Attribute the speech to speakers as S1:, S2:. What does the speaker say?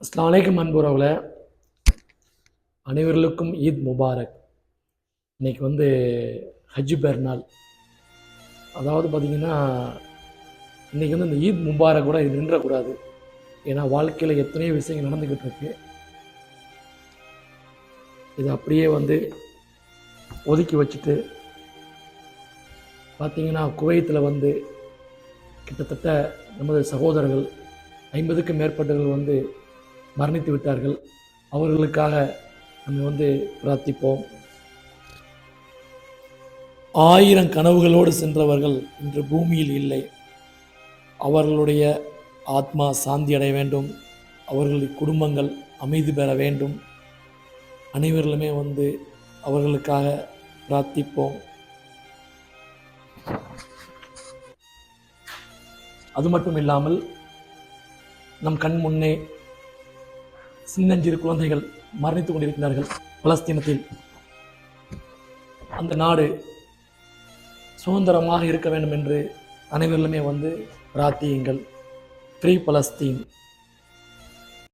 S1: அஸ்ஸலாமு அலைக்கும் அன்புறவுகளே, அனைவர்களுக்கும் ஈத் முபாரக். இன்றைக்கி ஹஜ்ஜு பெருநாள். அதாவது பார்த்திங்கன்னா, இன்றைக்கி இந்த ஈத் முபாரக் கூட இது நின்றக்கூடாது. ஏன்னா வாழ்க்கையில் எத்தனையோ விஷயங்கள் நடந்துக்கிட்டு இருக்கு. இதை அப்படியே ஒதுக்கி வச்சுட்டு பார்த்திங்கன்னா, குவைத்தில் கிட்டத்தட்ட நமது சகோதரர்கள் 50க்கும் மேற்பட்டவர்கள் மரணித்து விட்டார்கள். அவர்களுக்காக நம்ம பிரார்த்திப்போம். 1000 கனவுகளோடு சென்றவர்கள் இன்று பூமியில் இல்லை. அவர்களுடைய ஆத்மா சாந்தி அடைய வேண்டும். அவர்களுடைய குடும்பங்கள் அமைதி பெற வேண்டும். அனைவர்களுமே அவர்களுக்காக பிரார்த்திப்போம். அது மட்டும் இல்லாமல் நம் கண் முன்னே சின்னஞ்சிறு குழந்தைகள் மரணித்துக் கொண்டிருக்கிறார்கள். பலஸ்தீனத்தில் அந்த நாடு சுதந்திரமாக இருக்க வேண்டும் என்று அனைவருமே பிரார்த்தியுங்கள். Free Palestine.